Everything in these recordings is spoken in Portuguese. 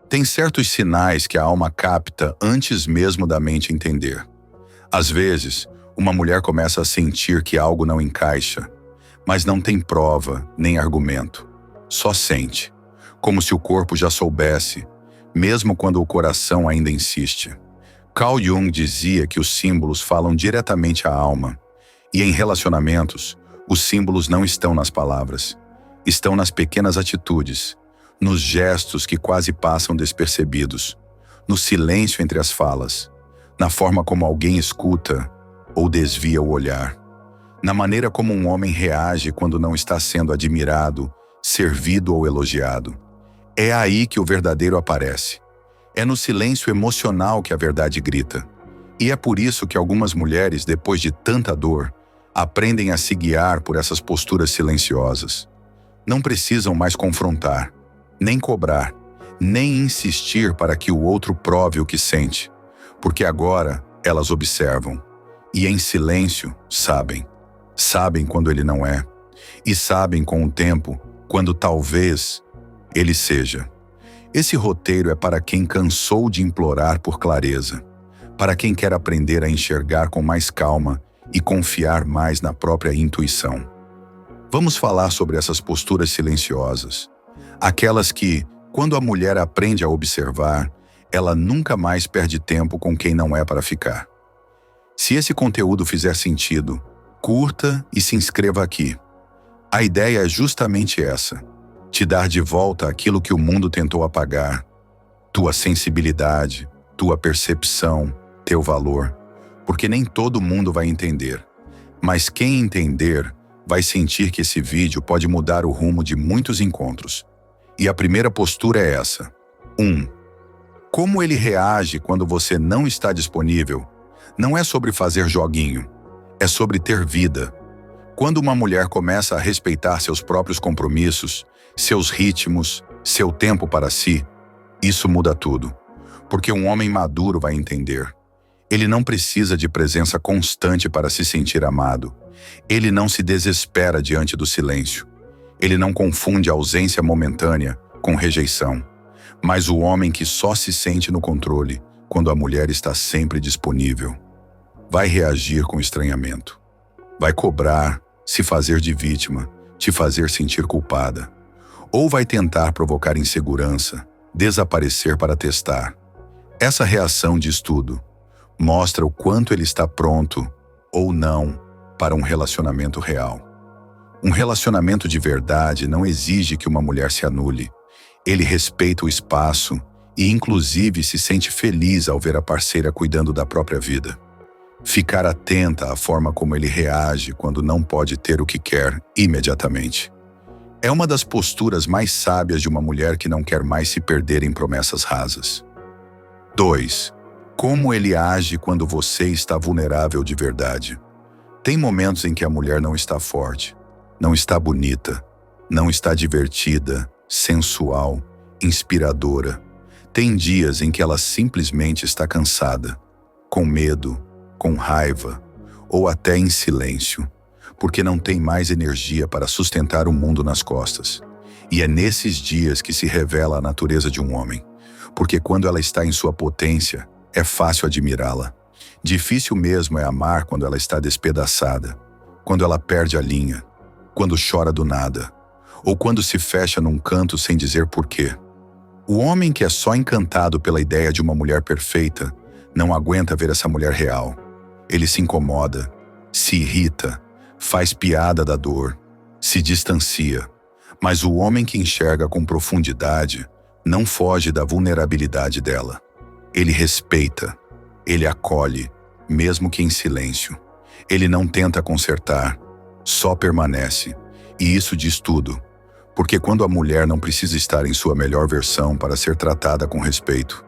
Tem certos sinais que a alma capta antes mesmo da mente entender. Às vezes, uma mulher começa a sentir que algo não encaixa, mas não tem prova nem argumento. Só sente, como se o corpo já soubesse, mesmo quando o coração ainda insiste. Carl Jung dizia que os símbolos falam diretamente à alma, e em relacionamentos, os símbolos não estão nas palavras, estão nas pequenas atitudes, nos gestos que quase passam despercebidos, no silêncio entre as falas, na forma como alguém escuta ou desvia o olhar, na maneira como um homem reage quando não está sendo admirado, servido ou elogiado. É aí que o verdadeiro aparece. É no silêncio emocional que a verdade grita. E é por isso que algumas mulheres, depois de tanta dor, aprendem a se guiar por essas posturas silenciosas. Não precisam mais confrontar, nem cobrar, nem insistir para que o outro prove o que sente, porque agora elas observam e em silêncio sabem. Sabem quando ele não é, e sabem com o tempo quando talvez ele seja. Esse roteiro é para quem cansou de implorar por clareza, para quem quer aprender a enxergar com mais calma e confiar mais na própria intuição. Vamos falar sobre essas posturas silenciosas, aquelas que, quando a mulher aprende a observar, ela nunca mais perde tempo com quem não é para ficar. Se esse conteúdo fizer sentido, curta e se inscreva aqui. A ideia é justamente essa: te dar de volta aquilo que o mundo tentou apagar, tua sensibilidade, tua percepção, teu valor, porque nem todo mundo vai entender, mas quem entender vai sentir que esse vídeo pode mudar o rumo de muitos encontros. E a primeira postura é essa. 1. Como ele reage quando você não está disponível não é sobre fazer joguinho, é sobre ter vida. Quando uma mulher começa a respeitar seus próprios compromissos, seus ritmos, seu tempo para si, isso muda tudo. Porque um homem maduro vai entender. Ele não precisa de presença constante para se sentir amado. Ele não se desespera diante do silêncio. Ele não confunde a ausência momentânea com rejeição. Mas o homem que só se sente no controle quando a mulher está sempre disponível, vai reagir com estranhamento. Vai cobrar, se fazer de vítima, te fazer sentir culpada. Ou vai tentar provocar insegurança, desaparecer para testar. Essa reação diz tudo. Mostra o quanto ele está pronto, ou não, para um relacionamento real. Um relacionamento de verdade não exige que uma mulher se anule. Ele respeita o espaço e, inclusive, se sente feliz ao ver a parceira cuidando da própria vida. Ficar atenta à forma como ele reage quando não pode ter o que quer imediatamente. É uma das posturas mais sábias de uma mulher que não quer mais se perder em promessas rasas. 2. Como ele age quando você está vulnerável de verdade. Tem momentos em que a mulher não está forte, não está bonita, não está divertida, sensual, inspiradora. Tem dias em que ela simplesmente está cansada, com medo, com raiva, ou até em silêncio, porque não tem mais energia para sustentar o mundo nas costas. E é nesses dias que se revela a natureza de um homem, porque quando ela está em sua potência, é fácil admirá-la. Difícil mesmo é amar quando ela está despedaçada, quando ela perde a linha, quando chora do nada, ou quando se fecha num canto sem dizer porquê. O homem que é só encantado pela ideia de uma mulher perfeita não aguenta ver essa mulher real. Ele se incomoda, se irrita, faz piada da dor, se distancia. Mas o homem que enxerga com profundidade não foge da vulnerabilidade dela. Ele respeita, ele acolhe, mesmo que em silêncio. Ele não tenta consertar, só permanece. E isso diz tudo, porque quando a mulher não precisa estar em sua melhor versão para ser tratada com respeito,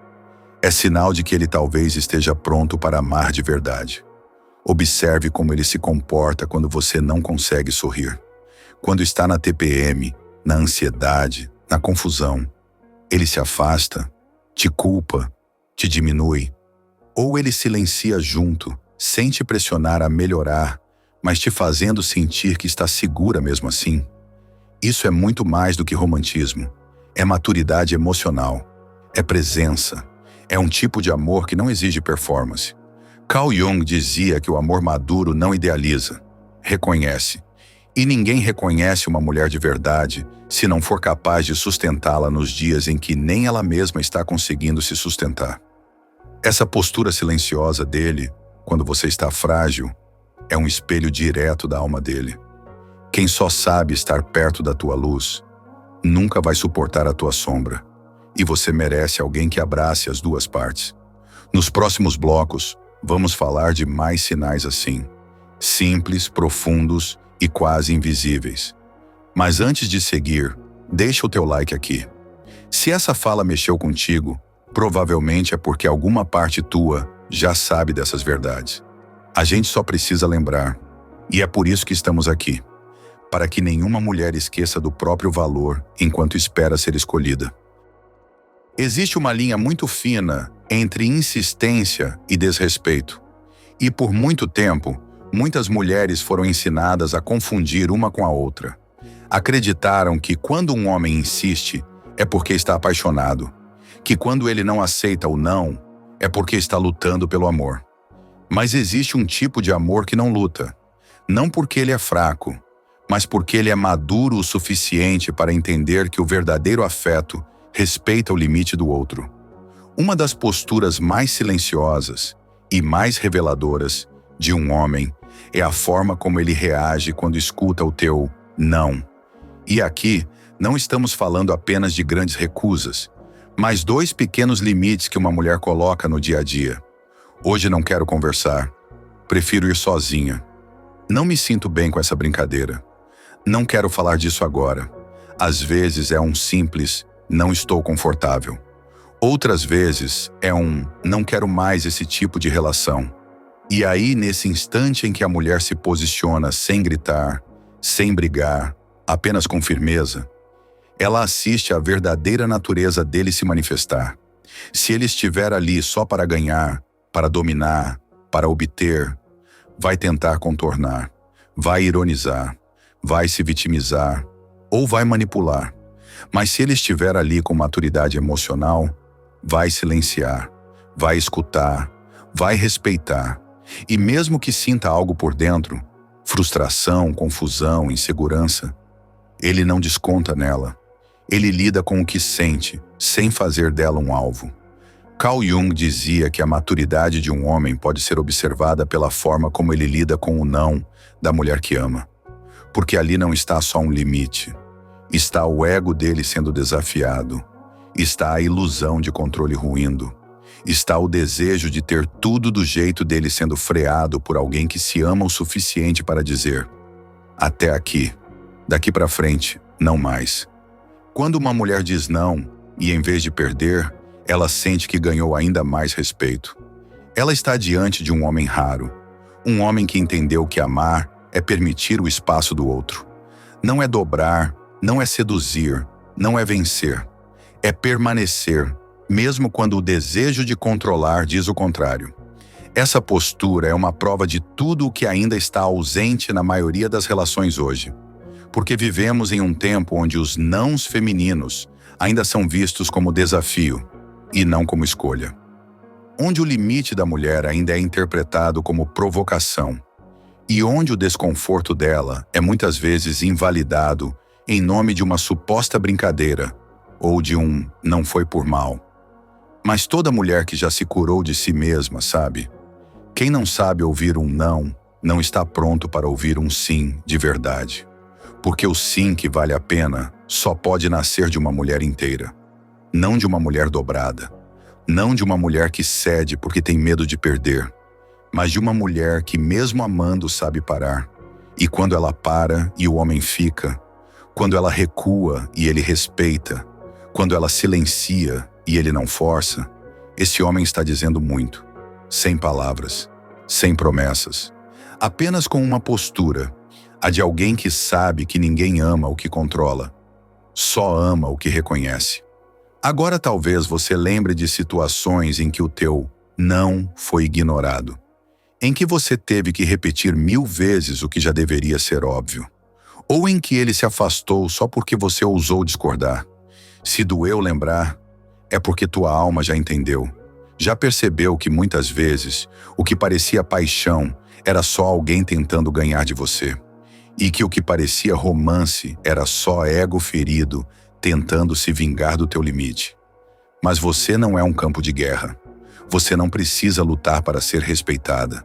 é sinal de que ele talvez esteja pronto para amar de verdade. Observe como ele se comporta quando você não consegue sorrir. Quando está na TPM, na ansiedade, na confusão. Ele se afasta, te culpa, te diminui. Ou ele silencia junto, sem te pressionar a melhorar, mas te fazendo sentir que está segura mesmo assim. Isso é muito mais do que romantismo. É maturidade emocional. é presença. É um tipo de amor que não exige performance. Carl Jung dizia que o amor maduro não idealiza, reconhece. E ninguém reconhece uma mulher de verdade se não for capaz de sustentá-la nos dias em que nem ela mesma está conseguindo se sustentar. Essa postura silenciosa dele, quando você está frágil, é um espelho direto da alma dele. Quem só sabe estar perto da tua luz, nunca vai suportar a tua sombra. E você merece alguém que abrace as duas partes. Nos próximos blocos, vamos falar de mais sinais assim, simples, profundos e quase invisíveis. Mas antes de seguir, deixa o teu like aqui. Se essa fala mexeu contigo, provavelmente é porque alguma parte tua já sabe dessas verdades. A gente só precisa lembrar, e é por isso que estamos aqui, para que nenhuma mulher esqueça do próprio valor enquanto espera ser escolhida. Existe uma linha muito fina entre insistência e desrespeito. E por muito tempo, muitas mulheres foram ensinadas a confundir uma com a outra. Acreditaram que quando um homem insiste, é porque está apaixonado, que quando ele não aceita o não, é porque está lutando pelo amor. Mas existe um tipo de amor que não luta, não porque ele é fraco, mas porque ele é maduro o suficiente para entender que o verdadeiro afeto respeita o limite do outro. Uma das posturas mais silenciosas e mais reveladoras de um homem é a forma como ele reage quando escuta o teu não. E aqui, não estamos falando apenas de grandes recusas, mas 2 pequenos limites que uma mulher coloca no dia a dia. Hoje não quero conversar. Prefiro ir sozinha. Não me sinto bem com essa brincadeira. Não quero falar disso agora. Às vezes é um simples não estou confortável. Outras vezes é um não quero mais esse tipo de relação. E aí, nesse instante em que a mulher se posiciona sem gritar, sem brigar, apenas com firmeza, ela assiste à verdadeira natureza dele se manifestar. Se ele estiver ali só para ganhar, para dominar, para obter, vai tentar contornar, vai ironizar, vai se vitimizar ou vai manipular. Mas se ele estiver ali com maturidade emocional, vai silenciar, vai escutar, vai respeitar. E mesmo que sinta algo por dentro, frustração, confusão, insegurança, ele não desconta nela. Ele lida com o que sente, sem fazer dela um alvo. Carl Jung dizia que a maturidade de um homem pode ser observada pela forma como ele lida com o não da mulher que ama. Porque ali não está só um limite. Está o ego dele sendo desafiado. Está a ilusão de controle ruindo. Está o desejo de ter tudo do jeito dele sendo freado por alguém que se ama o suficiente para dizer: até aqui, daqui para frente, não mais. Quando uma mulher diz não, e em vez de perder, ela sente que ganhou ainda mais respeito. Ela está diante de um homem raro. Um homem que entendeu que amar é permitir o espaço do outro. Não é dobrar, não é seduzir, não é vencer. É permanecer, mesmo quando o desejo de controlar diz o contrário. Essa postura é uma prova de tudo o que ainda está ausente na maioria das relações hoje. Porque vivemos em um tempo onde os nãos femininos ainda são vistos como desafio e não como escolha. Onde o limite da mulher ainda é interpretado como provocação e onde o desconforto dela é muitas vezes invalidado em nome de uma suposta brincadeira ou de um não foi por mal. Mas toda mulher que já se curou de si mesma sabe, quem não sabe ouvir um não está pronto para ouvir um sim de verdade. Porque o sim que vale a pena só pode nascer de uma mulher inteira. Não de uma mulher dobrada. Não de uma mulher que cede porque tem medo de perder. Mas de uma mulher que mesmo amando sabe parar. E quando ela para e o homem fica, quando ela recua e ele respeita, quando ela silencia e ele não força, esse homem está dizendo muito, sem palavras, sem promessas, apenas com uma postura, a de alguém que sabe que ninguém ama o que controla, só ama o que reconhece. Agora talvez você lembre de situações em que o teu não foi ignorado, em que você teve que repetir 1000 vezes o que já deveria ser óbvio, ou em que ele se afastou só porque você ousou discordar. Se doeu lembrar, é porque tua alma já entendeu. Já percebeu que muitas vezes o que parecia paixão era só alguém tentando ganhar de você. E que o que parecia romance era só ego ferido tentando se vingar do teu limite. Mas você não é um campo de guerra. Você não precisa lutar para ser respeitada.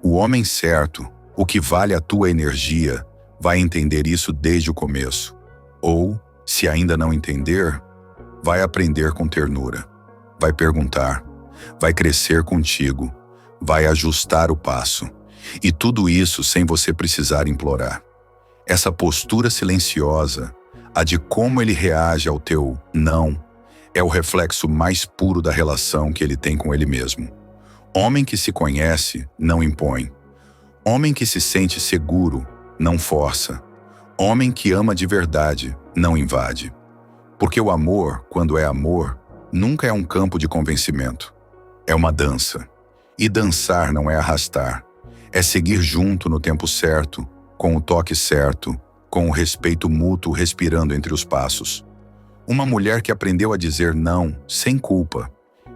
O homem certo, o que vale a tua energia, vai entender isso desde o começo. Ou, se ainda não entender, vai aprender com ternura. Vai perguntar. Vai crescer contigo. Vai ajustar o passo. E tudo isso sem você precisar implorar. Essa postura silenciosa, a de como ele reage ao teu não, é o reflexo mais puro da relação que ele tem com ele mesmo. Homem que se conhece, não impõe. Homem que se sente seguro, não força. Homem que ama de verdade, não invade. Porque o amor, quando é amor, nunca é um campo de convencimento. É uma dança. E dançar não é arrastar. É seguir junto no tempo certo, com o toque certo, com o respeito mútuo respirando entre os passos. Uma mulher que aprendeu a dizer não, sem culpa,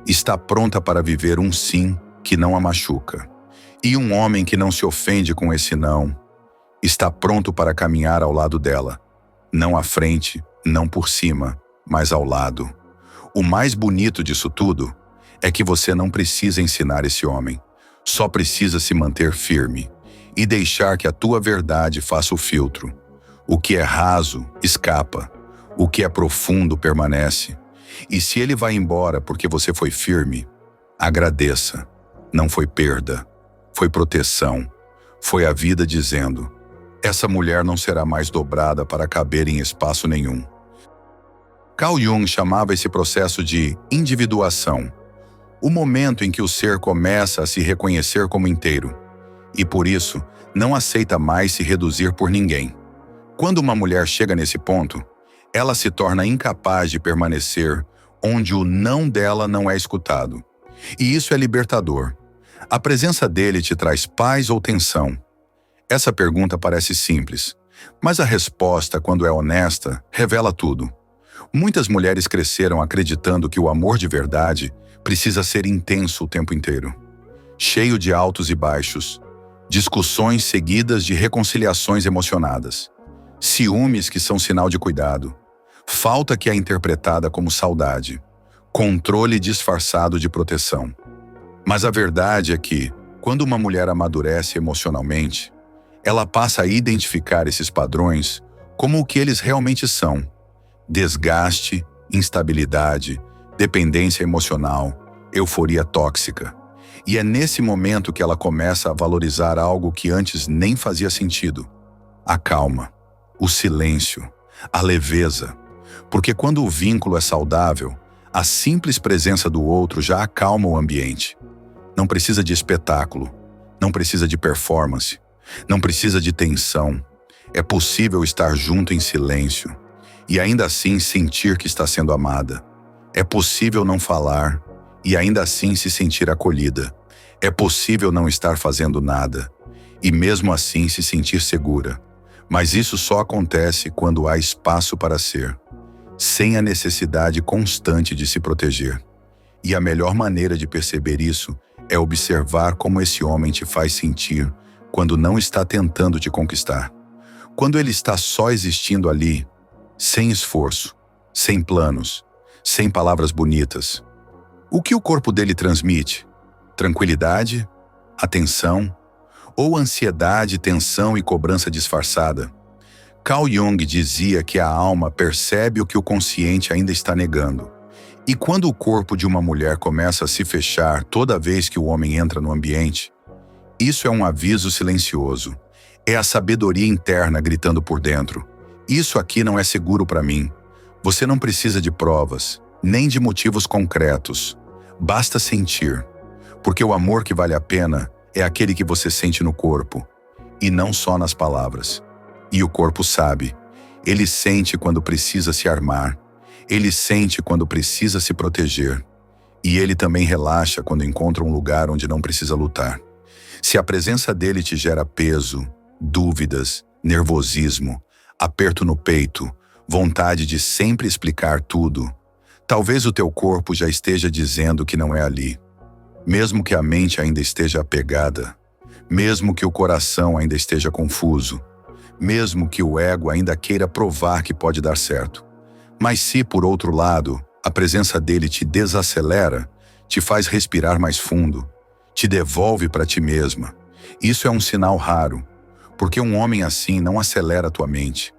está pronta para viver um sim que não a machuca. E um homem que não se ofende com esse não, está pronto para caminhar ao lado dela, não à frente, não por cima, mas ao lado. O mais bonito disso tudo é que você não precisa ensinar esse homem, só precisa se manter firme e deixar que a tua verdade faça o filtro. O que é raso, escapa. O que é profundo, permanece. E se ele vai embora porque você foi firme, agradeça. Não foi perda, foi proteção. Foi a vida dizendo: essa mulher não será mais dobrada para caber em espaço nenhum. Carl Jung chamava esse processo de individuação, o momento em que o ser começa a se reconhecer como inteiro, e por isso não aceita mais se reduzir por ninguém. Quando uma mulher chega nesse ponto, ela se torna incapaz de permanecer onde o não dela não é escutado. E isso é libertador. A presença dele te traz paz ou tensão? Essa pergunta parece simples, mas a resposta, quando é honesta, revela tudo. Muitas mulheres cresceram acreditando que o amor de verdade precisa ser intenso o tempo inteiro, cheio de altos e baixos, discussões seguidas de reconciliações emocionadas, ciúmes que são sinal de cuidado, falta que é interpretada como saudade, controle disfarçado de proteção. Mas a verdade é que, quando uma mulher amadurece emocionalmente, ela passa a identificar esses padrões como o que eles realmente são: desgaste, instabilidade, dependência emocional, euforia tóxica. E é nesse momento que ela começa a valorizar algo que antes nem fazia sentido: a calma, o silêncio, a leveza. Porque quando o vínculo é saudável, a simples presença do outro já acalma o ambiente. Não precisa de espetáculo, não precisa de performance, não precisa de tensão. É possível estar junto em silêncio e ainda assim sentir que está sendo amada. É possível não falar e ainda assim se sentir acolhida. É possível não estar fazendo nada e mesmo assim se sentir segura. Mas isso só acontece quando há espaço para ser, sem a necessidade constante de se proteger. E a melhor maneira de perceber isso é observar como esse homem te faz sentir quando não está tentando te conquistar. Quando ele está só existindo ali, sem esforço, sem planos, sem palavras bonitas. O que o corpo dele transmite? Tranquilidade? Atenção? Ou ansiedade, tensão e cobrança disfarçada? Carl Jung dizia que a alma percebe o que o consciente ainda está negando. E quando o corpo de uma mulher começa a se fechar toda vez que o homem entra no ambiente, isso é um aviso silencioso. É a sabedoria interna gritando por dentro: isso aqui não é seguro para mim. Você não precisa de provas, nem de motivos concretos. Basta sentir. Porque o amor que vale a pena é aquele que você sente no corpo, e não só nas palavras. E o corpo sabe. Ele sente quando precisa se armar. Ele sente quando precisa se proteger. E ele também relaxa quando encontra um lugar onde não precisa lutar. Se a presença dele te gera peso, dúvidas, nervosismo, aperto no peito, vontade de sempre explicar tudo, Talvez o teu corpo já esteja dizendo que não é ali. Mesmo que a mente ainda esteja apegada, mesmo que o coração ainda esteja confuso, mesmo que o ego ainda queira provar que pode dar certo. Mas se, por outro lado, a presença dele te desacelera, te faz respirar mais fundo, te devolve para ti mesma, isso é um sinal raro, porque um homem assim não acelera tua mente.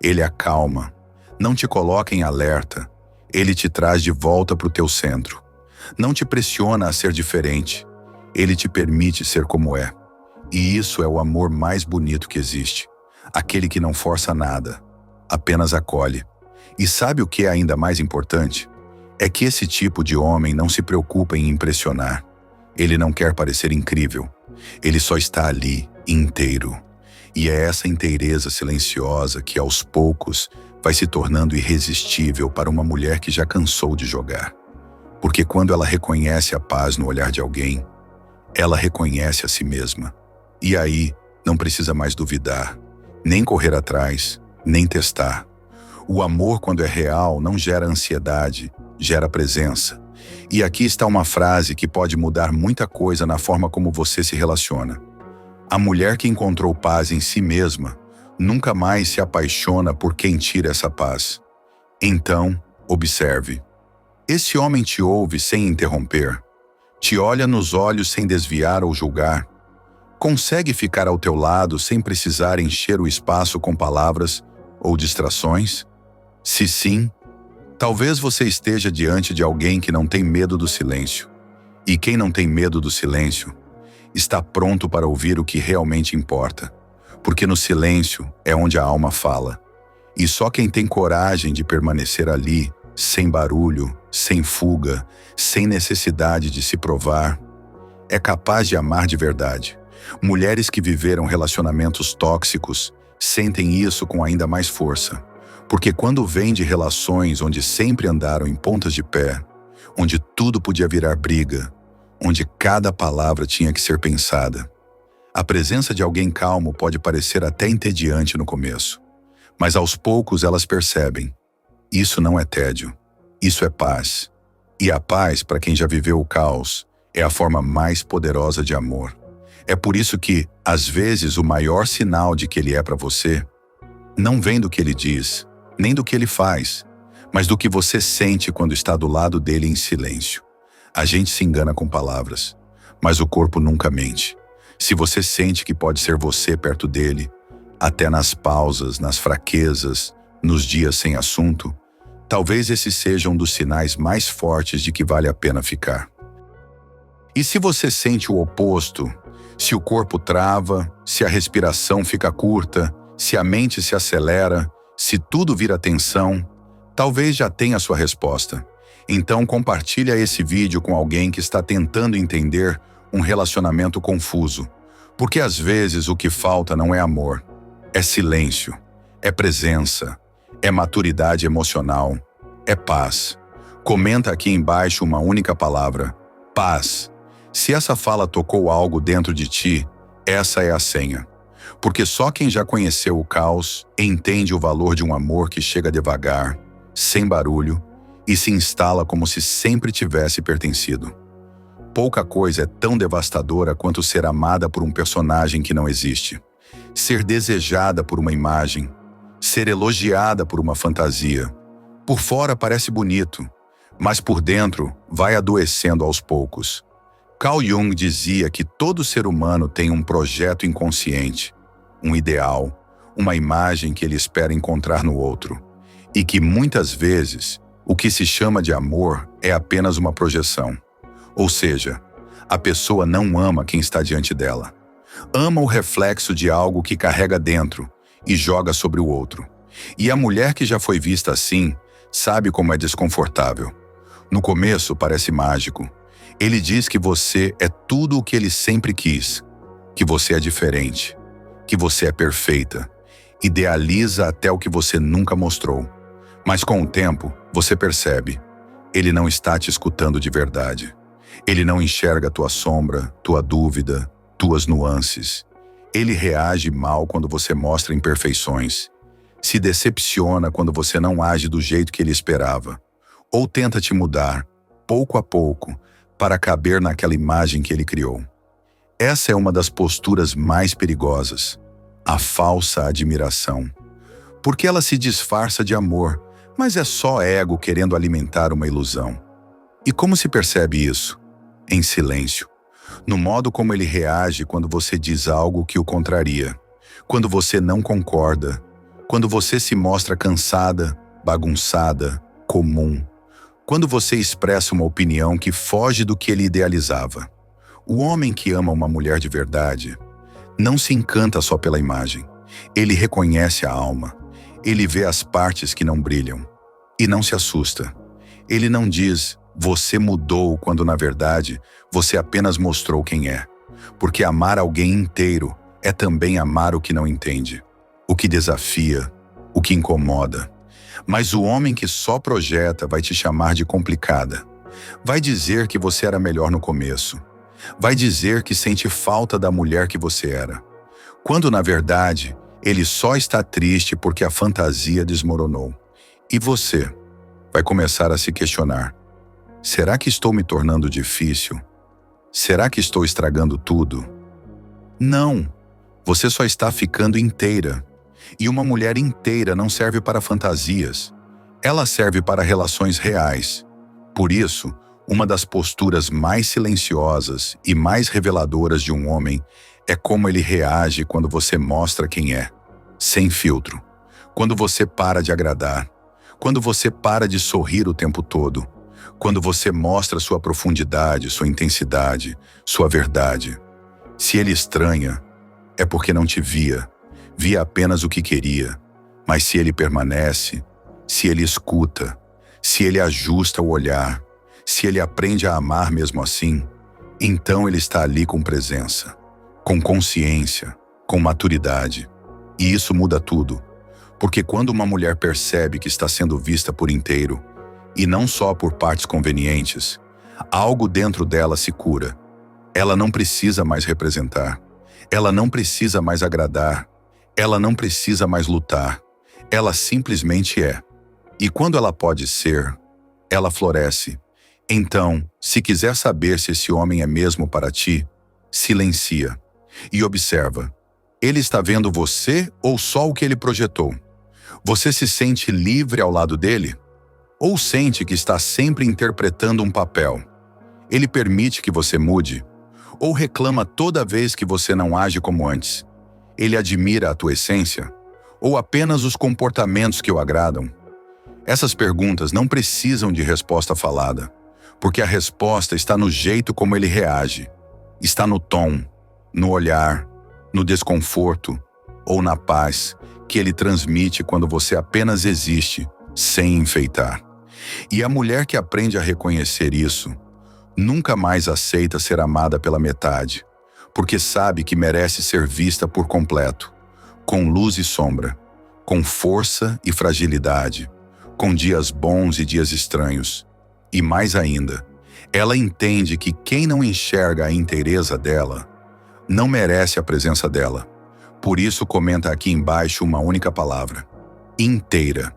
Ele acalma, não te coloca em alerta, ele te traz de volta para o teu centro. Não te pressiona a ser diferente, ele te permite ser como é. E isso é o amor mais bonito que existe. Aquele que não força nada, apenas acolhe. E sabe o que é ainda mais importante? É que esse tipo de homem não se preocupa em impressionar. Ele não quer parecer incrível. Ele só está ali, inteiro. E é essa inteireza silenciosa que, aos poucos, vai se tornando irresistível para uma mulher que já cansou de jogar. Porque quando ela reconhece a paz no olhar de alguém, ela reconhece a si mesma. E aí, não precisa mais duvidar, nem correr atrás, nem testar. O amor, quando é real, não gera ansiedade, gera presença. E aqui está uma frase que pode mudar muita coisa na forma como você se relaciona. A mulher que encontrou paz em si mesma nunca mais se apaixona por quem tira essa paz. Então, observe. Esse homem te ouve sem interromper, te olha nos olhos sem desviar ou julgar, consegue ficar ao teu lado sem precisar encher o espaço com palavras ou distrações? Se sim, talvez você esteja diante de alguém que não tem medo do silêncio. E quem não tem medo do silêncio está pronto para ouvir o que realmente importa, porque no silêncio é onde a alma fala. E só quem tem coragem de permanecer ali, sem barulho, sem fuga, sem necessidade de se provar, é capaz de amar de verdade. Mulheres que viveram relacionamentos tóxicos sentem isso com ainda mais força, porque quando vêm de relações onde sempre andaram em pontas de pé, onde tudo podia virar briga, onde cada palavra tinha que ser pensada, a presença de alguém calmo pode parecer até entediante no começo, mas aos poucos elas percebem: isso não é tédio, isso é paz. E a paz, para quem já viveu o caos, é a forma mais poderosa de amor. É por isso que, às vezes, o maior sinal de que ele é para você não vem do que ele diz, nem do que ele faz, mas do que você sente quando está do lado dele em silêncio. A gente se engana com palavras, mas o corpo nunca mente. Se você sente que pode ser você perto dele, até nas pausas, nas fraquezas, nos dias sem assunto, talvez esse seja um dos sinais mais fortes de que vale a pena ficar. E se você sente o oposto, se o corpo trava, se a respiração fica curta, se a mente se acelera, se tudo vira tensão, talvez já tenha a sua resposta. Então compartilha esse vídeo com alguém que está tentando entender um relacionamento confuso. Porque às vezes o que falta não é amor, é silêncio, é presença, é maturidade emocional, é paz. Comenta aqui embaixo uma única palavra: paz. Se essa fala tocou algo dentro de ti, essa é a senha. Porque só quem já conheceu o caos entende o valor de um amor que chega devagar, sem barulho, e se instala como se sempre tivesse pertencido. Pouca coisa é tão devastadora quanto ser amada por um personagem que não existe, ser desejada por uma imagem, ser elogiada por uma fantasia. Por fora parece bonito, mas por dentro vai adoecendo aos poucos. Carl Jung dizia que todo ser humano tem um projeto inconsciente, um ideal, uma imagem que ele espera encontrar no outro, e que muitas vezes o que se chama de amor é apenas uma projeção. Ou seja, a pessoa não ama quem está diante dela. Ama o reflexo de algo que carrega dentro e joga sobre o outro. E a mulher que já foi vista assim sabe como é desconfortável. No começo parece mágico. Ele diz que você é tudo o que ele sempre quis, que você é diferente, que você é perfeita, idealiza até o que você nunca mostrou. Mas com o tempo, você percebe, ele não está te escutando de verdade. Ele não enxerga tua sombra, tua dúvida, tuas nuances. Ele reage mal quando você mostra imperfeições. Se decepciona quando você não age do jeito que ele esperava. ou tenta te mudar, pouco a pouco, para caber naquela imagem que ele criou. Essa é uma das posturas mais perigosas, a falsa admiração. Porque ela se disfarça de amor, mas é só ego querendo alimentar uma ilusão. E como se percebe isso? Em silêncio. No modo como ele reage quando você diz algo que o contraria, quando você não concorda, quando você se mostra cansada, bagunçada, comum, quando você expressa uma opinião que foge do que ele idealizava. O homem que ama uma mulher de verdade não se encanta só pela imagem. Ele reconhece a alma. Ele vê as partes que não brilham. E não se assusta. Ele não diz, você mudou, quando na verdade você apenas mostrou quem é. Porque amar alguém inteiro é também amar o que não entende, o que desafia, o que incomoda. Mas o homem que só projeta vai te chamar de complicada. Vai dizer que você era melhor no começo. Vai dizer que sente falta da mulher que você era. Quando na verdade ele só está triste porque a fantasia desmoronou. E você vai começar a se questionar. Será que estou me tornando difícil? Será que estou estragando tudo? Não, você só está ficando inteira. E uma mulher inteira não serve para fantasias. Ela serve para relações reais. Por isso, uma das posturas mais silenciosas e mais reveladoras de um homem é como ele reage quando você mostra quem é, sem filtro. Quando você para de agradar. Quando você para de sorrir o tempo todo. Quando você mostra sua profundidade, sua intensidade, sua verdade. Se ele estranha, é porque não te via apenas o que queria. Mas se ele permanece, se ele escuta, se ele ajusta o olhar, se ele aprende a amar mesmo assim, então ele está ali com presença, com consciência, com maturidade. E isso muda tudo. Porque quando uma mulher percebe que está sendo vista por inteiro, e não só por partes convenientes, algo dentro dela se cura. Ela não precisa mais representar. Ela não precisa mais agradar. Ela não precisa mais lutar. Ela simplesmente é. E quando ela pode ser, ela floresce. Então, se quiser saber se esse homem é mesmo para ti, silencia e observa. Ele está vendo você ou só o que ele projetou? Você se sente livre ao lado dele? Ou sente que está sempre interpretando um papel? Ele permite que você mude? Ou reclama toda vez que você não age como antes? Ele admira a tua essência? Ou apenas os comportamentos que o agradam? Essas perguntas não precisam de resposta falada, porque a resposta está no jeito como ele reage. Está no tom, no olhar, no desconforto ou na paz que ele transmite quando você apenas existe, sem enfeitar. E a mulher que aprende a reconhecer isso, nunca mais aceita ser amada pela metade, porque sabe que merece ser vista por completo, com luz e sombra, com força e fragilidade, com dias bons e dias estranhos. E mais ainda, ela entende que quem não enxerga a inteireza dela, não merece a presença dela. Por isso comenta aqui embaixo uma única palavra: inteira.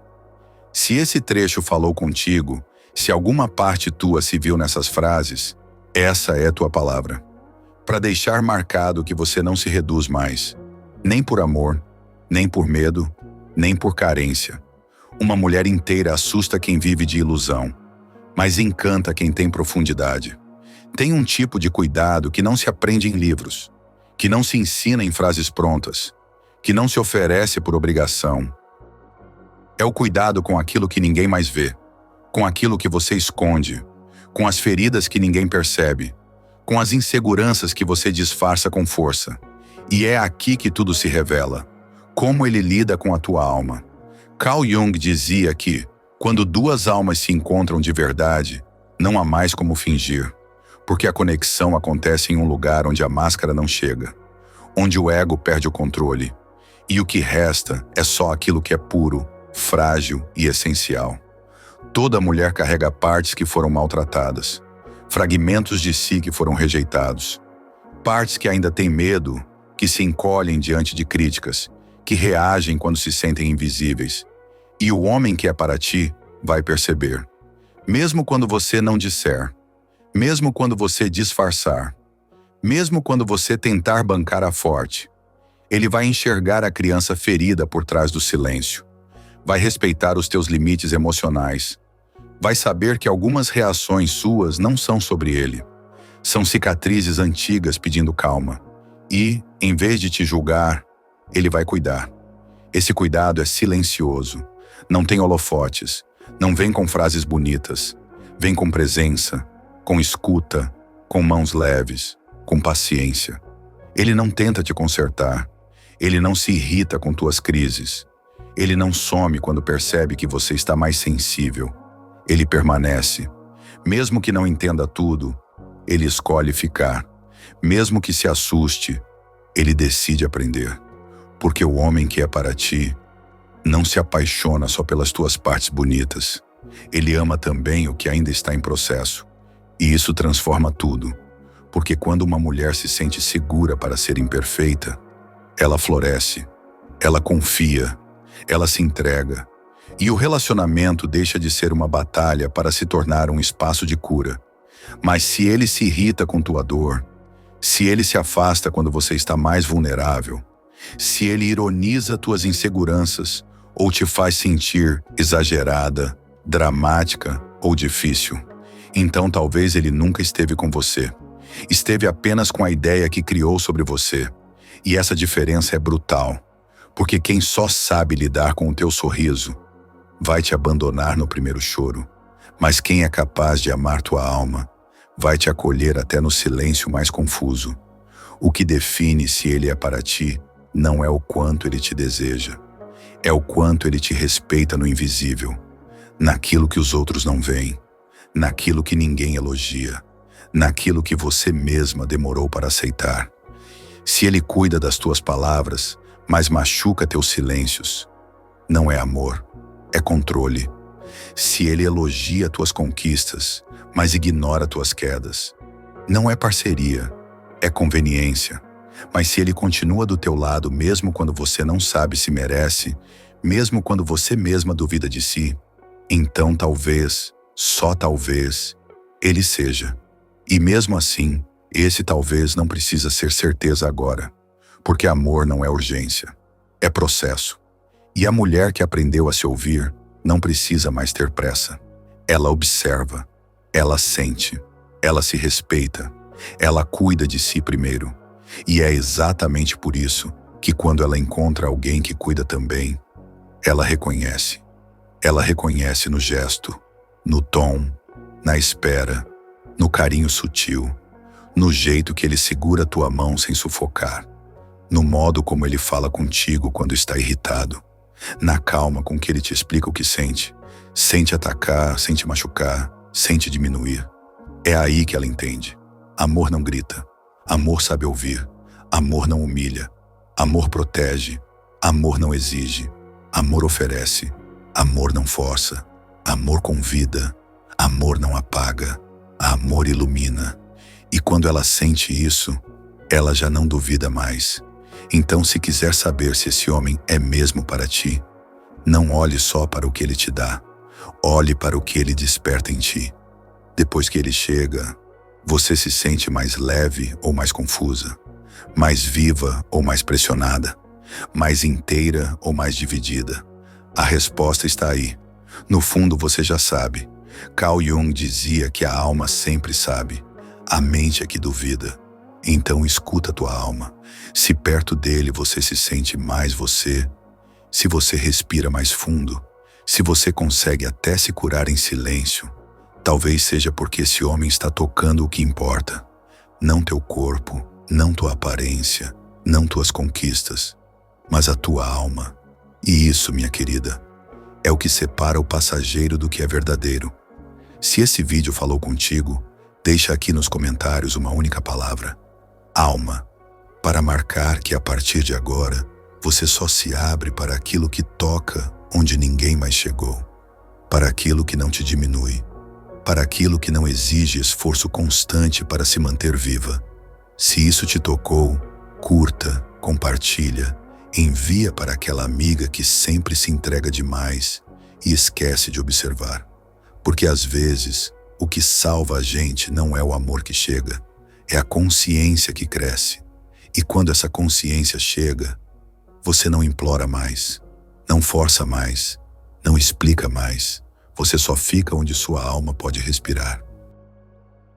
Se esse trecho falou contigo, se alguma parte tua se viu nessas frases, essa é tua palavra. Para deixar marcado que você não se reduz mais, nem por amor, nem por medo, nem por carência. Uma mulher inteira assusta quem vive de ilusão, mas encanta quem tem profundidade. Tem um tipo de cuidado que não se aprende em livros, que não se ensina em frases prontas, que não se oferece por obrigação. É o cuidado com aquilo que ninguém mais vê, com aquilo que você esconde, com as feridas que ninguém percebe, com as inseguranças que você disfarça com força. E é aqui que tudo se revela, como ele lida com a tua alma. Carl Jung dizia que, quando duas almas se encontram de verdade, não há mais como fingir, porque a conexão acontece em um lugar onde a máscara não chega, onde o ego perde o controle, e o que resta é só aquilo que é puro, frágil e essencial. Toda mulher carrega partes que foram maltratadas, fragmentos de si que foram rejeitados, partes que ainda têm medo, que se encolhem diante de críticas, que reagem quando se sentem invisíveis. E o homem que é para ti vai perceber. Mesmo quando você não disser, mesmo quando você disfarçar, mesmo quando você tentar bancar a forte, ele vai enxergar a criança ferida por trás do silêncio. Vai respeitar os teus limites emocionais. Vai saber que algumas reações suas não são sobre ele. São cicatrizes antigas pedindo calma. E, em vez de te julgar, ele vai cuidar. Esse cuidado é silencioso. Não tem holofotes. Não vem com frases bonitas. Vem com presença, com escuta, com mãos leves, com paciência. Ele não tenta te consertar. Ele não se irrita com tuas crises. Ele não some quando percebe que você está mais sensível. Ele permanece. Mesmo que não entenda tudo, ele escolhe ficar. Mesmo que se assuste, ele decide aprender. Porque o homem que é para ti não se apaixona só pelas tuas partes bonitas. Ele ama também o que ainda está em processo. E isso transforma tudo. Porque quando uma mulher se sente segura para ser imperfeita, ela floresce, ela confia, ela se entrega. E o relacionamento deixa de ser uma batalha para se tornar um espaço de cura. Mas se ele se irrita com tua dor, se ele se afasta quando você está mais vulnerável, se ele ironiza tuas inseguranças ou te faz sentir exagerada, dramática ou difícil, então talvez ele nunca esteve com você. Esteve apenas com a ideia que criou sobre você. E essa diferença é brutal, porque quem só sabe lidar com o teu sorriso vai te abandonar no primeiro choro, mas quem é capaz de amar tua alma vai te acolher até no silêncio mais confuso. O que define se ele é para ti não é o quanto ele te deseja, é o quanto ele te respeita no invisível, naquilo que os outros não veem, naquilo que ninguém elogia, naquilo que você mesma demorou para aceitar. Se ele cuida das tuas palavras, mas machuca teus silêncios, não é amor, é controle. Se ele elogia tuas conquistas, mas ignora tuas quedas, não é parceria, é conveniência. Mas se ele continua do teu lado mesmo quando você não sabe se merece, mesmo quando você mesma duvida de si, então talvez, só talvez, ele seja. E mesmo assim, esse talvez não precisa ser certeza agora, porque amor não é urgência, é processo. E a mulher que aprendeu a se ouvir não precisa mais ter pressa. Ela observa, ela sente, ela se respeita, ela cuida de si primeiro. E é exatamente por isso que quando ela encontra alguém que cuida também, ela reconhece. Ela reconhece no gesto, no tom, na espera, no carinho sutil, no jeito que ele segura tua mão sem sufocar, no modo como ele fala contigo quando está irritado, na calma com que ele te explica o que sente, sem te atacar, sem te machucar, sem te diminuir. É aí que ela entende. Amor não grita, amor sabe ouvir, amor não humilha, amor protege, amor não exige, amor oferece, amor não força, amor convida, amor não apaga, amor ilumina. E quando ela sente isso, ela já não duvida mais. Então, se quiser saber se esse homem é mesmo para ti, não olhe só para o que ele te dá, olhe para o que ele desperta em ti. Depois que ele chega, você se sente mais leve ou mais confusa, mais viva ou mais pressionada, mais inteira ou mais dividida. A resposta está aí. No fundo você já sabe. Carl Jung dizia que a alma sempre sabe. A mente é que duvida. Então escuta tua alma. Se perto dele você se sente mais você, se você respira mais fundo, se você consegue até se curar em silêncio, talvez seja porque esse homem está tocando o que importa. Não teu corpo, não tua aparência, não tuas conquistas, mas a tua alma. E isso, minha querida, é o que separa o passageiro do que é verdadeiro. Se esse vídeo falou contigo, deixa aqui nos comentários uma única palavra: alma, para marcar que a partir de agora você só se abre para aquilo que toca onde ninguém mais chegou, para aquilo que não te diminui, para aquilo que não exige esforço constante para se manter viva. Se isso te tocou, curta, compartilha, envia para aquela amiga que sempre se entrega demais e esquece de observar. Porque às vezes, o que salva a gente não é o amor que chega, é a consciência que cresce. E quando essa consciência chega, você não implora mais, não força mais, não explica mais. Você só fica onde sua alma pode respirar.